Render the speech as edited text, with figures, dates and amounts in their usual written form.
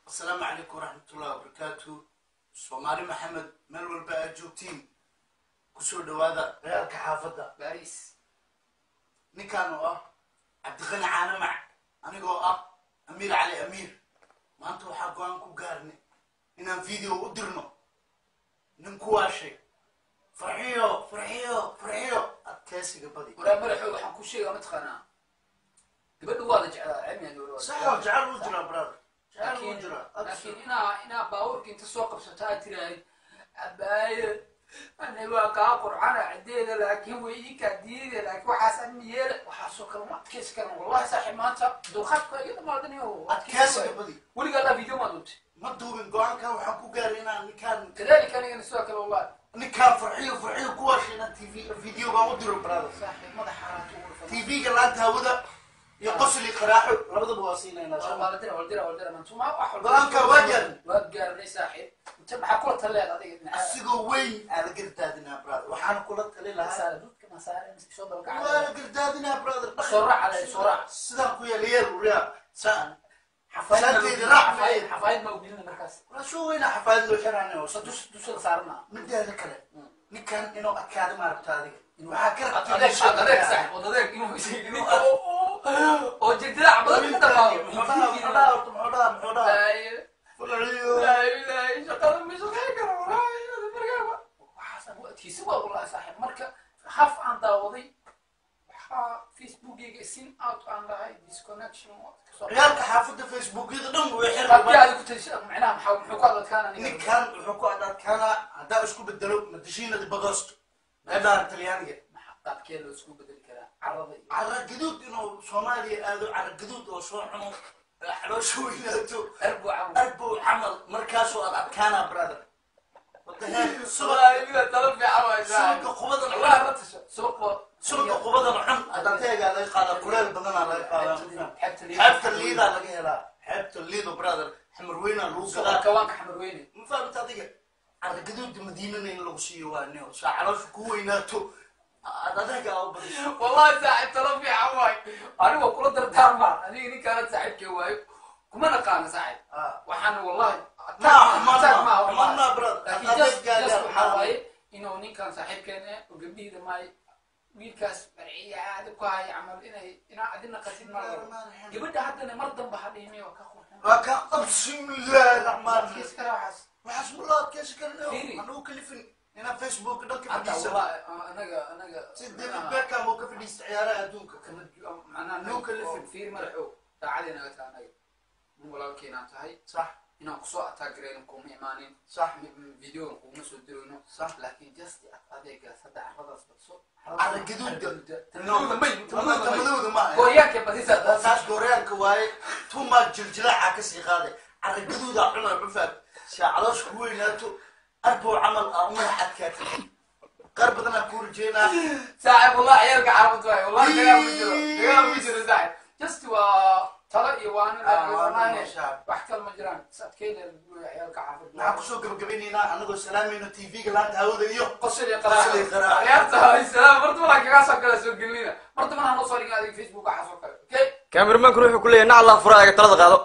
السلام عليكم ورحمة الله وبركاته. سومالي محمد ملول بقى جوتين كسور دوادا غير كحافظة باريس نكانوا عبد الغني عانا مع أنا جو أمير علي أمير ما أنتوا حقوانكم قارني إن فيديو ودرنا نمكواشي فرحيو كاسي قبضي ولا مرحو waxaan ku sheegay ma taqaanaa gabadhu waa la jeclaa cilmiga dowladda صح جعل وجرا برادر لكن ina baawrki inta soo qabsataa tiraay abaaye ana waa ka qur'aan cideeda laakiin way ika diiday laakiin waxaas aan yeel waxa soo kala ma kees kan wallahi saaxib maanta duqadka iyo maadaniyo كاسي قبضي waliga la video ma duubtay ما دوبين قوان كان وحن كو قارينا نكان كذلك انا soo kala wallahi نكان فرحيو كواشينا تي فيديو ما ودرو برادر saaxib madax xaraatu تي في قال هاودا يقص لي قراحه لبد بواسينا ان شاء الله والدرا ما انتم واحد بلانك وجر لي صاحب انت ما كل تلاد adiga اسيغو وين على قردادنا برادر waxaan kula talin lahaa saarudka ma saarin soo dalka على قردادنا برادر سرعه على سرعه sidaan ku yeeliyay uriya saan حفايد حفايد موجودين مركز شو وين حفايد لو xiraanay oo dus saarna mideeda kale ninkan inuu akaad ma rabtaadiga waxa ka adeeg صاحب adeeg inuu isii oo jidda badan ka dhamaa محودا لا اله شقد مش غير وراي وحسن وقتي والله صاحب marka xaf aan daawaday waxa facebookiga sin out aan lahay disconnection ciyaalka xaafada facebookyada dhan way xiraan ku tashaa macnaha muxuu ka dadkaan ninkan wuxuu ku adkaana hadaa isku bedelo madashiinada badosto meedaan talyaaniga qaabkee loo isku bedeli karaa carada carra gaduud inuu Soomaaliya aado carra gaduud oo soo xuno xaloosh weynaato arbu amal markaas oo adkaana brother wadahan Soomaaliya talab fiican suuqa qubada Allah ratasho suuqa qubada xun adanteega la qaada kuleel badan la qaada xabta liida laga helaa xabta liida brother xamar weyna lagu gadaa kawaanka xamar weyne ma fahamta adiga carra gaduud madiinada in lagu siiyo waa nio xaloosh ku weynaato adadaga oo badan والله ساعد طلب في عواي انا وكل دردار ما انا كانت ساعد كواي كما نقان ساعد وحنا والله ما برد لكن حواي انه ني كان صاحب كان وقبيده ماي ويلكاس برعيه عاد كاي عمل انا عدنا قتل مره قبل حتى مرضى بحديني وكا بسم الله الرحمن الرحيم كيس كراحس وحسب الله كيس كرنو انو كلفني انا فيسبوك دك حتى والله انا سيدي بكا مو كفدي استعياره ادونك معنا نو كلفن في مرحو تعالينا انا walaalkeen aan tahay صح inaan ku soo ataagreen ku iimaanin صح video ku ma soo dirayno صح laakiin just adeega saddex aradaas badso على جدود تمدود ما gooyaanka badisa اساس gooryaanka waaye tuma jiljilaaca ka sii qaaday على جدود عنا عفاد شعلوش ku weynaato arbo amal ama xadkaad qarbadana ku rajeyna saaxib wallahi ciyalka carabtu way wallahi dagaa ma jiro saaxib just waa tala iyo waan wax kale ma jiraan sadkeena ciyalka carabtu waxaan ku soo gabagabeynayna anagoo salaamayno TV-ga laanta hawada iyo qosol iyo qaraar ciyaarta salaam marta wala kaga soo kala soo gelina marta ma noo soo dhigay Facebook waxa soo kale okay cameraman ku ruuxu kulleeyay na Allah furaaga talada qaado